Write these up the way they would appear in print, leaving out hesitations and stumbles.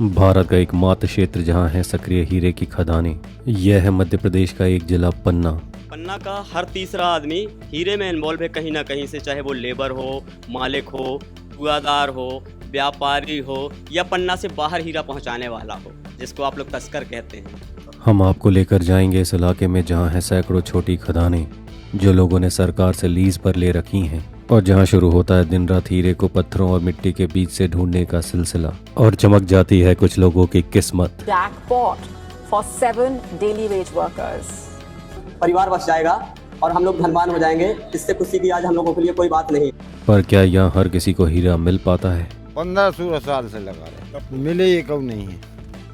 भारत का एकमात्र क्षेत्र जहां है सक्रिय हीरे की खदानें। यह है मध्य प्रदेश का एक जिला पन्ना। पन्ना का हर तीसरा आदमी हीरे में इन्वॉल्व है कहीं ना कहीं से, चाहे वो लेबर हो, मालिक हो, ठेकेदार हो, व्यापारी हो या पन्ना से बाहर हीरा पहुंचाने वाला हो, जिसको आप लोग तस्कर कहते हैं। हम आपको लेकर जाएंगे इस इलाके में जहां है सैकड़ों छोटी खदानें जो लोगों ने सरकार से लीज पर ले रखी हैं, और जहां शुरू होता है दिन रात हीरे को पत्थरों और मिट्टी के बीच से ढूंढने का सिलसिला, और चमक जाती है कुछ लोगों की किस्मत। Jackpot for 7 daily wage workers. परिवार बच जाएगा और हम लोग धनवान हो जाएंगे। इससे खुशी की आज हम लोगों के लिए कोई बात नहीं। पर क्या यहाँ हर किसी को हीरा मिल पाता है? 15-16 साल से लगा रहे, मिले ये कब नहीं है।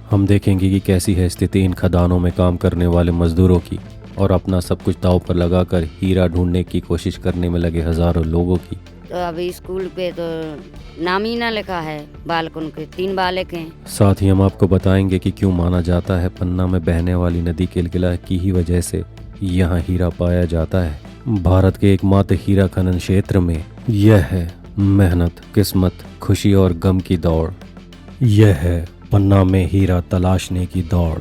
हम देखेंगे कि कैसी है स्थिति इन खदानों में काम करने वाले मजदूरों की, और अपना सब कुछ दांव पर लगाकर हीरा ढूंढने की कोशिश करने में लगे हजारों लोगों की। तो अभी स्कूल पे तो नाम ही ना लिखा है बालकों के, 3 बालक हैं। साथ ही हम आपको बताएंगे कि क्यों माना जाता है पन्ना में बहने वाली नदी किलकिला की ही वजह से यहाँ हीरा पाया जाता है। भारत के एकमात्र हीरा खनन क्षेत्र में यह है मेहनत, किस्मत, खुशी और गम की दौड़। यह है पन्ना में हीरा तलाशने की दौड़।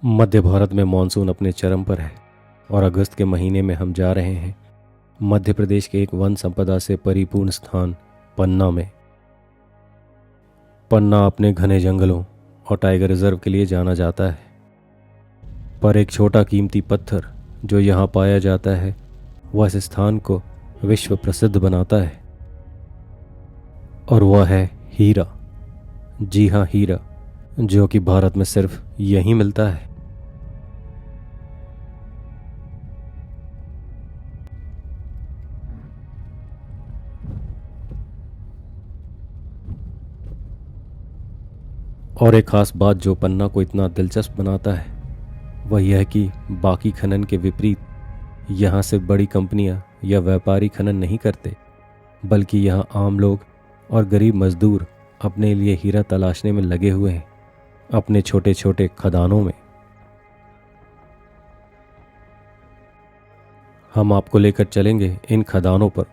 मध्य भारत में मानसून अपने चरम पर है और अगस्त के महीने में हम जा रहे हैं मध्य प्रदेश के एक वन संपदा से परिपूर्ण स्थान पन्ना में। पन्ना अपने घने जंगलों और टाइगर रिजर्व के लिए जाना जाता है, पर एक छोटा कीमती पत्थर जो यहाँ पाया जाता है वह इस स्थान को विश्व प्रसिद्ध बनाता है, और वह है हीरा। जी हाँ, हीरा, जो कि भारत में सिर्फ यहीं मिलता है। और एक खास बात जो पन्ना को इतना दिलचस्प बनाता है वह यह कि बाकी खनन के विपरीत यहाँ से बड़ी कंपनियाँ या व्यापारी खनन नहीं करते, बल्कि यहाँ आम लोग और गरीब मजदूर अपने लिए हीरा तलाशने में लगे हुए हैं, अपने छोटे छोटे खदानों में। हम आपको लेकर चलेंगे इन खदानों पर,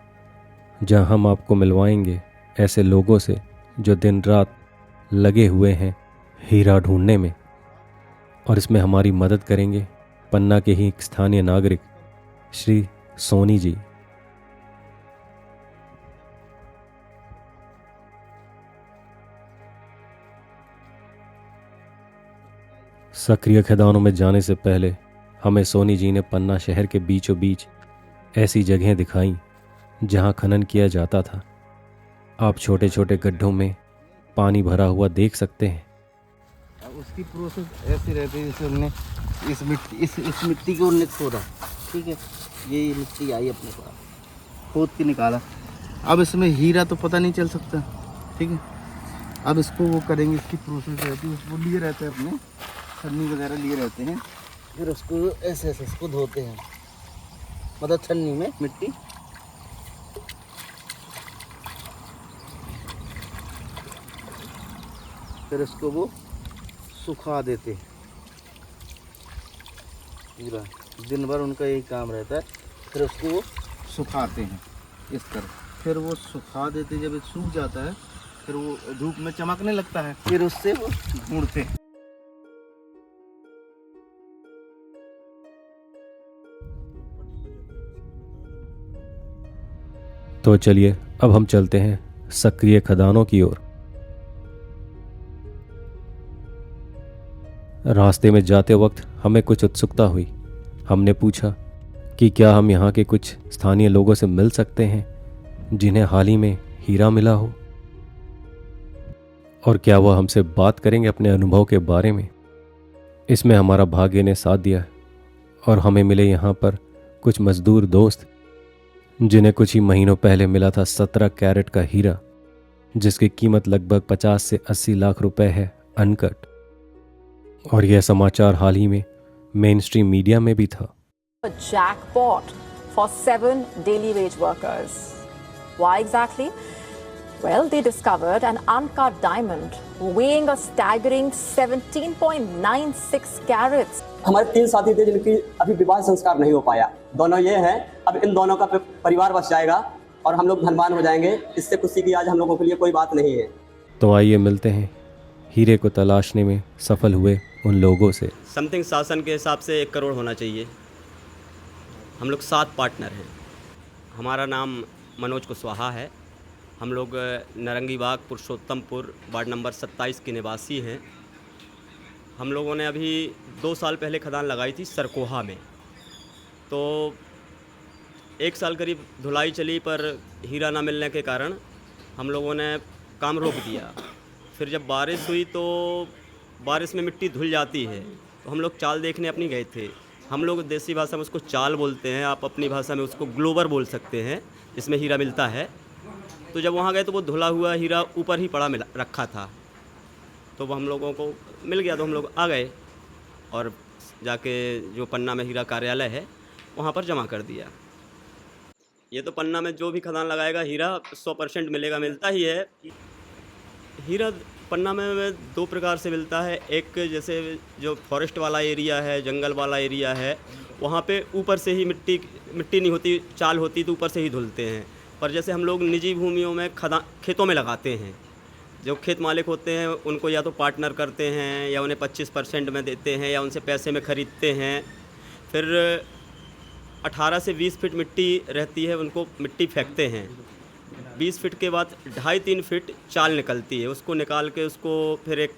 जहां हम आपको मिलवाएंगे ऐसे लोगों से जो दिन रात लगे हुए हैं हीरा ढूंढने में, और इसमें हमारी मदद करेंगे पन्ना के ही एक स्थानीय नागरिक श्री सोनी जी। सक्रिय खदानों में जाने से पहले हमें सोनी जी ने पन्ना शहर के बीचों बीच ऐसी जगहें दिखाई जहां खनन किया जाता था। आप छोटे छोटे गड्ढों में पानी भरा हुआ देख सकते हैं। अब उसकी प्रोसेस ऐसी रहती है जैसे हमने इस मिट्टी को उन्हें खोदा, ठीक है, ये मिट्टी आई अपने पास, खोद के निकाला। अब इसमें हीरा तो पता नहीं चल सकता, ठीक है। अब इसको वो करेंगे, इसकी प्रोसेस रहती है, उसको लिए रहते हैं अपने छन्नी वगैरह लिए रहते हैं, फिर उसको ऐसे ऐसे इसको धोते हैं, मतलब छन्नी में मिट्टी, फिर इसको वो सुखा देते हैं। पूरा दिन भर उनका यही काम रहता है, फिर उसको वो सुखाते हैं इस तरह, फिर वो सुखा देते। जब ये सूख जाता है फिर वो धूप में चमकने लगता है, फिर उससे वो ढूंढते हैं। तो चलिए अब हम चलते हैं सक्रिय खदानों की ओर। रास्ते में जाते वक्त हमें कुछ उत्सुकता हुई। हमने पूछा कि क्या हम यहाँ के कुछ स्थानीय लोगों से मिल सकते हैं जिन्हें हाल ही में हीरा मिला हो, और क्या वह हमसे बात करेंगे अपने अनुभव के बारे में। इसमें हमारा भाग्य ने साथ दिया और हमें मिले यहाँ पर कुछ मजदूर दोस्त जिन्हें कुछ ही महीनों पहले मिला था 17 कैरेट का हीरा, जिसकी कीमत लगभग 50 से 80 लाख रुपए है अनकट। और यह समाचार हाल ही में मेन स्ट्रीम मीडिया में भी था। A jackpot for 7 daily wage workers. Why exactly? Well, they discovered an uncut diamond weighing a staggering 17.96 carats. हमारे 3 साथी थे जिनकी अभी विवाह संस्कार नहीं हो पाया। दोनों ये हैं, अब इन दोनों का परिवार बच जाएगा और हम लोग धनवान हो जाएंगे। इससे खुशी की आज हम लोगों के लिए कोई बात नहीं है। तो आइए मिलते हैं हीरे को तलाशने में सफल हुए उन लोगों से। समथिंग शासन के हिसाब से 1 करोड़ होना चाहिए। हम लोग 7 पार्टनर हैं। हमारा नाम मनोज कुशवाहा है। हम लोग नारंगी बाग पुरुषोत्तमपुर वार्ड नंबर 27 के निवासी हैं। हम लोगों ने अभी 2 साल पहले खदान लगाई थी सरकोहा में। तो 1 साल करीब धुलाई चली, पर हीरा ना मिलने के कारण हम लोगों ने काम रोक दिया। फिर जब बारिश हुई तो बारिश में मिट्टी धुल जाती है, तो हम लोग चाल देखने अपनी गए थे। हम लोग देसी भाषा में उसको चाल बोलते हैं, आप अपनी भाषा में उसको ग्लोबर बोल सकते हैं, जिसमें हीरा मिलता है। तो जब वहाँ गए तो वो धुला हुआ हीरा ऊपर ही पड़ा मिला रखा था, तो वो हम लोगों को मिल गया। तो हम लोग आ गए और जाके जो पन्ना में हीरा कार्यालय है वहाँ पर जमा कर दिया। ये तो पन्ना में जो भी खदान लगाएगा हीरा 100% मिलेगा, मिलता ही है। हीरा पन्ना में 2 प्रकार से मिलता है। एक जैसे जो फॉरेस्ट वाला एरिया है, जंगल वाला एरिया है, वहाँ पे ऊपर से ही मिट्टी नहीं होती, चाल होती, तो ऊपर से ही धुलते हैं। पर जैसे हम लोग निजी भूमियों में खेतों में लगाते हैं, जो खेत मालिक होते हैं उनको या तो पार्टनर करते हैं या उन्हें 25% में देते हैं या उनसे पैसे में ख़रीदते हैं। फिर 18 से 20 फीट मिट्टी रहती है, उनको मिट्टी फेंकते हैं। 20 फीट के बाद 2.5-3 फीट चाल निकलती है, उसको निकाल के उसको फिर एक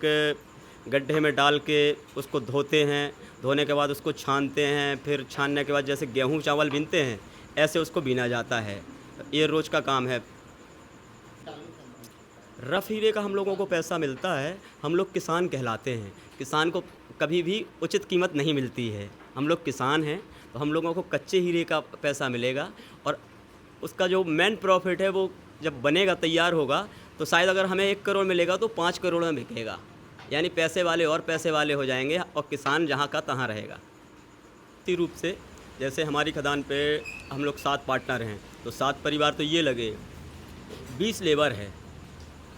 गड्ढे में डाल के उसको धोते हैं। धोने के बाद उसको छानते हैं। फिर छानने के बाद जैसे गेहूँ चावल बीनते हैं, ऐसे उसको बीना जाता है। ये रोज़ का काम है। रफ़ हीरे का हम लोगों को पैसा मिलता है। हम लोग किसान कहलाते हैं। किसान को कभी भी उचित कीमत नहीं मिलती है। हम लोग किसान हैं, तो हम लोगों को कच्चे हीरे का पैसा मिलेगा, और उसका जो मेन प्रॉफिट है वो जब बनेगा, तैयार होगा, तो शायद अगर हमें 1 करोड़ मिलेगा तो 5 करोड़ में बिकेगा। यानी पैसे वाले और पैसे वाले हो जाएंगे और किसान जहाँ का तहाँ रहेगा। इसी रूप से जैसे हमारी खदान पे हम लोग 7 पार्टनर हैं, तो 7 परिवार तो ये लगे, 20 लेबर है,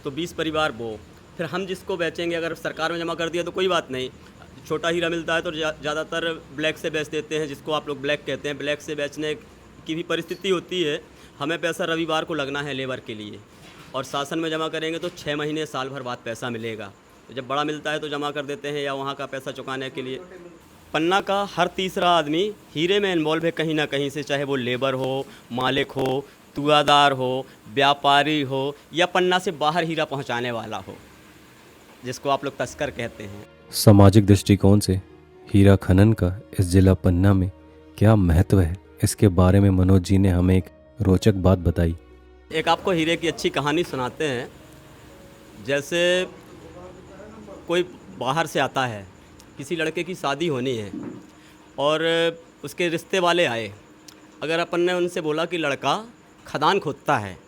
तो 20 परिवार वो। फिर हम जिसको बेचेंगे, अगर सरकार में जमा कर दिया तो कोई बात नहीं। छोटा हीरा मिलता है तो ज़्यादातर ब्लैक से बेच देते हैं, जिसको आप लोग ब्लैक कहते हैं। ब्लैक से बेचने की भी परिस्थिति होती है। हमें पैसा रविवार को लगना है लेबर के लिए, और शासन में जमा करेंगे तो 6 महीने साल भर बाद पैसा मिलेगा। तो जब बड़ा मिलता है तो जमा कर देते हैं, या वहाँ का पैसा चुकाने के लिए। पन्ना का हर तीसरा आदमी हीरे में इन्वॉल्व है कहीं ना कहीं से, चाहे वो लेबर हो, मालिक हो, तुआदार हो, व्यापारी हो, या पन्ना से बाहर हीरा पहुँचाने वाला हो, जिसको आप लोग तस्कर कहते हैं। सामाजिक दृष्टिकोण से हीरा खनन का इस जिला पन्ना में क्या महत्व है, इसके बारे में मनोज जी ने हमें एक रोचक बात बताई। एक आपको हीरे की अच्छी कहानी सुनाते हैं। जैसे कोई बाहर से आता है, किसी लड़के की शादी होनी है और उसके रिश्ते वाले आए। अगर अपन ने उनसे बोला कि लड़का खदान खोदता है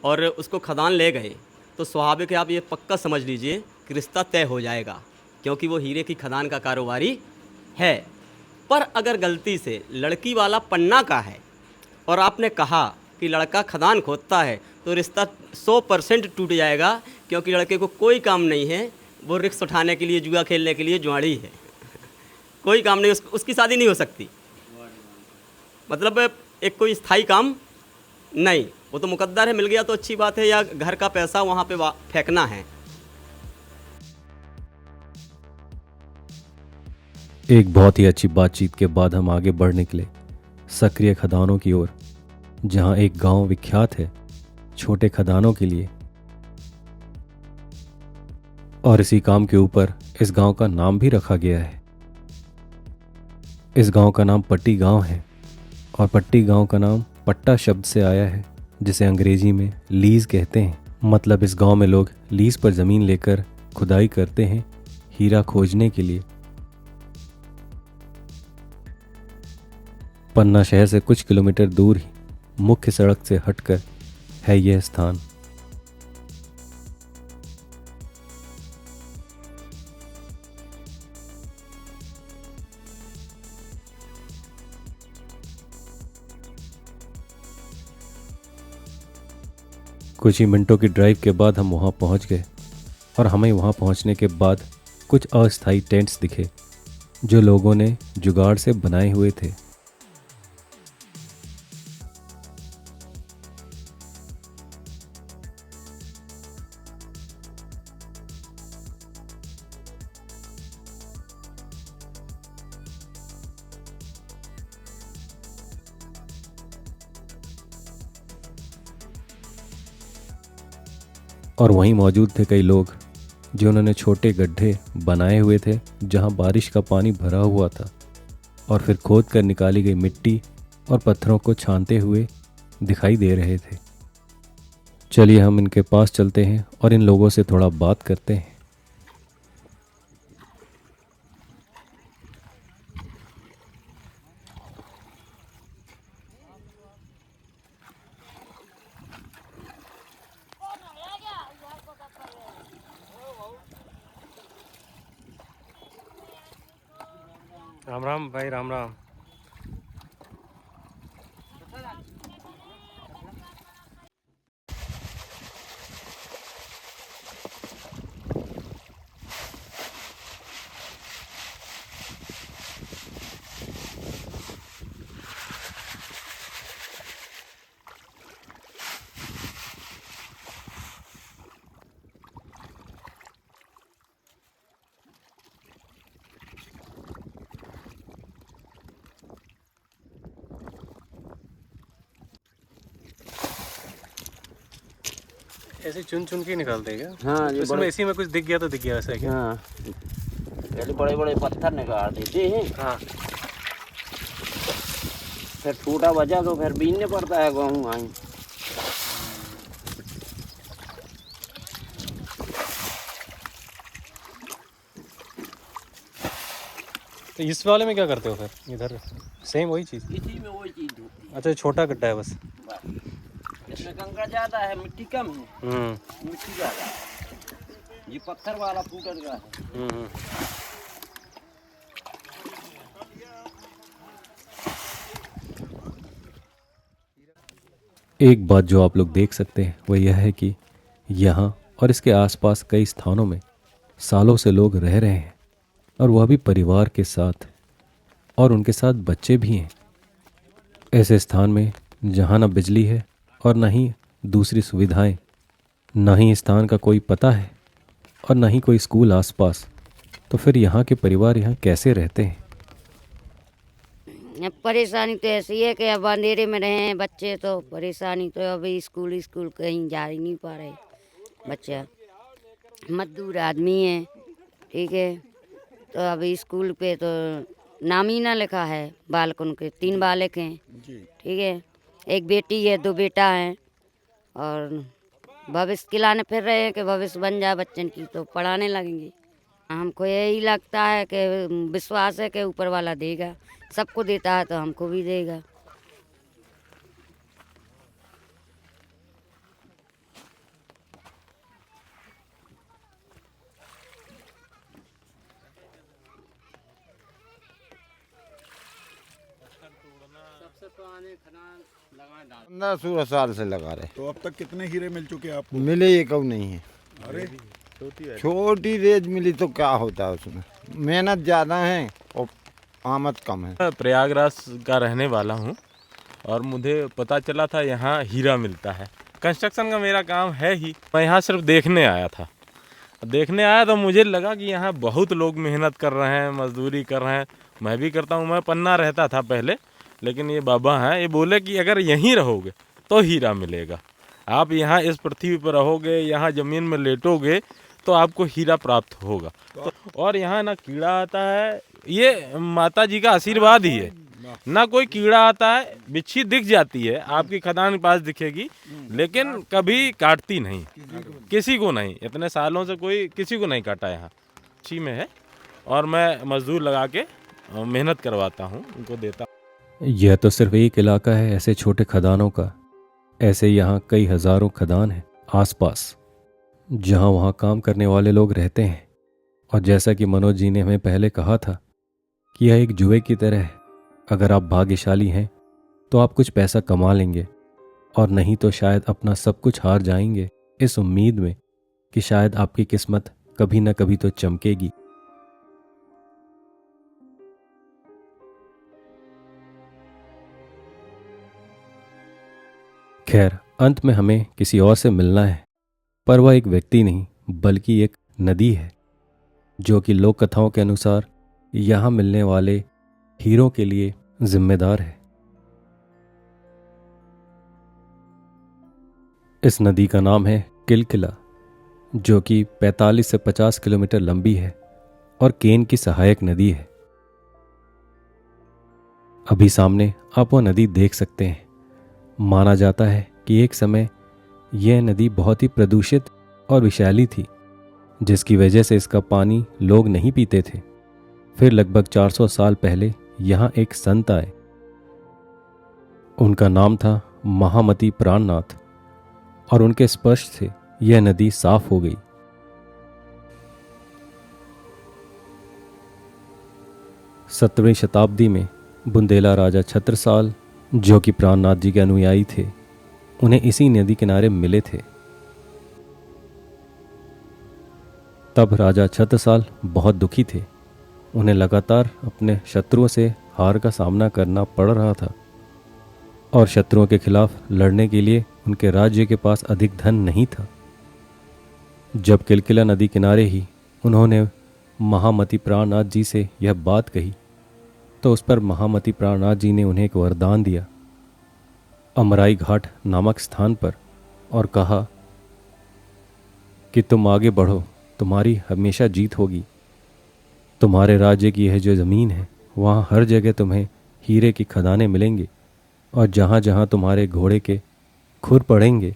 और उसको खदान ले गए, तो स्वाभाविक है, आप ये पक्का समझ लीजिए कि रिश्ता तय हो जाएगा, क्योंकि वो हीरे की खदान का कारोबारी है। पर अगर गलती से लड़की वाला पन्ना का है और आपने कहा कि लड़का खदान खोदता है, तो रिश्ता 100% टूट जाएगा, क्योंकि लड़के को कोई काम नहीं है, वो रिस्क उठाने के लिए, जुआ खेलने के लिए जुआड़ी है। कोई काम नहीं, उसकी शादी नहीं हो सकती। मतलब एक कोई स्थायी काम नहीं, वो तो मुकद्दर है, मिल गया तो अच्छी बात है, या घर का पैसा वहाँ पे फेंकना है। एक बहुत ही अच्छी बातचीत के बाद हम आगे बढ़ निकले सक्रिय खदानों की ओर, जहां एक गांव विख्यात है छोटे खदानों के लिए, और इसी काम के ऊपर इस गांव का नाम भी रखा गया है। इस गांव का नाम पट्टी गांव है, और पट्टी गांव का नाम पट्टा शब्द से आया है, जिसे अंग्रेजी में लीज कहते हैं। मतलब इस गांव में लोग लीज पर ज़मीन लेकर खुदाई करते हैं हीरा खोजने के लिए। पन्ना शहर से कुछ किलोमीटर दूर ही मुख्य सड़क से हटकर है यह स्थान। कुछ ही मिनटों की ड्राइव के बाद हम वहाँ पहुँच गए और हमें वहाँ पहुँचने के बाद कुछ अस्थायी टेंट्स दिखे जो लोगों ने जुगाड़ से बनाए हुए थे। और वहीं मौजूद थे कई लोग जिन्होंने छोटे गड्ढे बनाए हुए थे जहां बारिश का पानी भरा हुआ था और फिर खोद कर निकाली गई मिट्टी और पत्थरों को छानते हुए दिखाई दे रहे थे। चलिए हम इनके पास चलते हैं और इन लोगों से थोड़ा बात करते हैं। राम राम भाई, राम राम। ऐसे चुन चुन के निकालते हैं क्या? हाँ, ये इसमें इसी में कुछ दिख गया तो दिख गया, ऐसा है क्या? हाँ, पहले बड़े बड़े पत्थर निकाल देते हैं। हाँ। फिर छोटा बचा तो फिर बीनने पड़ता है गेहूँ आई। तो इस वाले में क्या करते हो फिर? इधर सेम वही चीज़? इसी में वही चीज होती है। अच्छा, छोटा गड्ढा है बस। इसमें कंकड़ ज्यादा है, मिट्टी कम है। मिट्टी ज्यादा है, ये पत्थर वाला फूटर का है। एक बात जो आप लोग देख सकते हैं वह यह है कि यहाँ और इसके आसपास कई स्थानों में सालों से लोग रह रहे हैं और वह भी परिवार के साथ, और उनके साथ बच्चे भी हैं। ऐसे स्थान में जहाँ न बिजली है और न ही दूसरी सुविधाएं, न ही स्थान का कोई पता है और न ही कोई स्कूल आसपास, तो फिर यहाँ के परिवार यहाँ कैसे रहते हैं? अब परेशानी तो ऐसी है कि अब अंधेरे में रहे हैं बच्चे, तो परेशानी तो अभी स्कूल कहीं जा ही नहीं पा रहे बच्चा। मजदूर आदमी है, ठीक है, तो अभी स्कूल पे तो नाम ही ना लिखा है। बालकों के 3 बालक हैं, ठीक है, एक बेटी है, 2 बेटा हैं, और भविष्य खिलाने फिर रहे हैं कि भविष्य बन जाए बच्चन की तो पढ़ाने लगेंगे। हमको यही लगता है कि विश्वास है कि ऊपर वाला देगा, सबको देता है तो हमको भी देगा। सबसे पुराने खदान 15-16 साल से लगा रहे। तो अब तक कितने हीरे मिल चुके हैं आपको? मिले ये कब नहीं है। अरे छोटी रेज मिली तो क्या होता है उसमें, मेहनत ज़्यादा है और आमद कम है। मैं प्रयागराज का रहने वाला हूँ और मुझे पता चला था यहाँ हीरा मिलता है। कंस्ट्रक्शन का मेरा काम है ही। मैं यहाँ सिर्फ देखने आया था। देखने आया तो मुझे लगा कि यहाँ बहुत लोग मेहनत कर रहे हैं, मजदूरी कर रहे हैं। मैं भी करता हूँ। मैं पन्ना रहता था पहले, लेकिन ये बाबा हैं, ये बोले कि अगर यहीं रहोगे तो हीरा मिलेगा। आप यहाँ इस पृथ्वी पर रहोगे, यहाँ ज़मीन में लेटोगे तो आपको हीरा प्राप्त होगा। और यहाँ ना कीड़ा आता है, ये माता जी का आशीर्वाद ही है। ना कोई कीड़ा आता है, बिच्छी दिख जाती है, आपकी खदान के पास दिखेगी, लेकिन कभी काटती नहीं, किसी को नहीं। इतने सालों से कोई किसी को नहीं काटा यहाँ। अच्छी में है और मैं मजदूर लगा के मेहनत करवाता हूँ, उनको देता हूँ। यह तो सिर्फ एक इलाका है ऐसे छोटे खदानों का। ऐसे यहाँ कई हजारों खदान हैं आसपास जहाँ वहाँ काम करने वाले लोग रहते हैं। और जैसा कि मनोज जी ने हमें पहले कहा था कि यह एक जुए की तरह है। अगर आप भाग्यशाली हैं तो आप कुछ पैसा कमा लेंगे, और नहीं तो शायद अपना सब कुछ हार जाएंगे इस उम्मीद में कि शायद आपकी किस्मत कभी न कभी तो चमकेगी। खैर, अंत में हमें किसी और से मिलना है, पर वह एक व्यक्ति नहीं बल्कि एक नदी है, जो कि लोक कथाओं के अनुसार यहाँ मिलने वाले हीरों के लिए जिम्मेदार है। इस नदी का नाम है किलकिला, जो कि 45 से 50 किलोमीटर लंबी है और केन की सहायक नदी है। अभी सामने आप वह नदी देख सकते हैं। माना जाता है कि एक समय यह नदी बहुत ही प्रदूषित और विषैली थी, जिसकी वजह से इसका पानी लोग नहीं पीते थे। फिर लगभग 400 साल पहले यहाँ एक संत आए। उनका नाम था महामती प्राणनाथ, और उनके स्पर्श से यह नदी साफ हो गई। सत्रहवीं शताब्दी में बुंदेला राजा छत्रसाल, जो कि प्राणनाथ जी के अनुयायी थे, उन्हें इसी नदी किनारे मिले थे। तब राजा छत्रसाल बहुत दुखी थे। उन्हें लगातार अपने शत्रुओं से हार का सामना करना पड़ रहा था और शत्रुओं के खिलाफ लड़ने के लिए उनके राज्य के पास अधिक धन नहीं था। जब किलकिला नदी किनारे ही उन्होंने महामती प्राणनाथ जी से यह बात कही, तो उस पर महामती प्राणनाथ जी ने उन्हें एक वरदान दिया अमराई घाट नामक स्थान पर, और कहा कि तुम आगे बढ़ो, तुम्हारी हमेशा जीत होगी। तुम्हारे राज्य की यह जो ज़मीन है, वहाँ हर जगह तुम्हें हीरे की खदानें मिलेंगी, और जहाँ जहाँ तुम्हारे घोड़े के खुर पड़ेंगे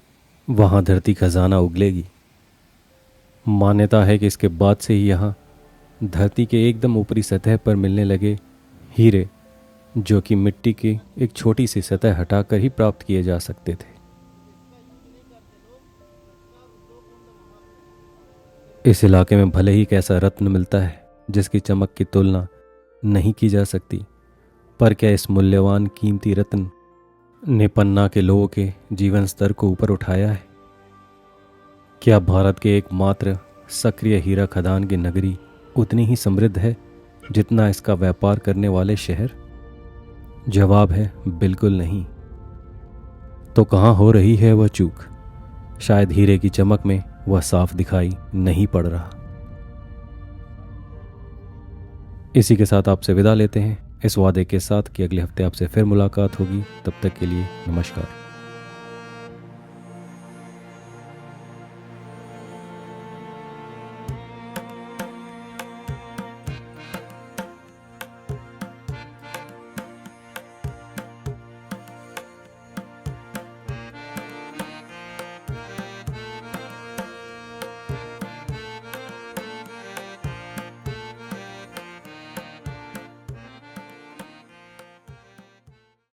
वहाँ धरती खजाना उगलेगी। मान्यता है कि इसके बाद से ही यहाँ धरती के एकदम ऊपरी सतह पर मिलने लगे हीरे, जो कि मिट्टी की एक छोटी सी सतह हटाकर ही प्राप्त किए जा सकते थे। इस इलाके में भले ही एक ऐसा रत्न मिलता है जिसकी चमक की तुलना नहीं की जा सकती, पर क्या इस मूल्यवान कीमती रत्न ने पन्ना के लोगों के जीवन स्तर को ऊपर उठाया है? क्या भारत के एकमात्र सक्रिय हीरा खदान की नगरी उतनी ही समृद्ध है जितना इसका व्यापार करने वाले शहर? जवाब है बिल्कुल नहीं। तो कहाँ हो रही है वह चूक? शायद हीरे की चमक में वह साफ दिखाई नहीं पड़ रहा। इसी के साथ आपसे विदा लेते हैं, इस वादे के साथ कि अगले हफ्ते आपसे फिर मुलाकात होगी। तब तक के लिए नमस्कार।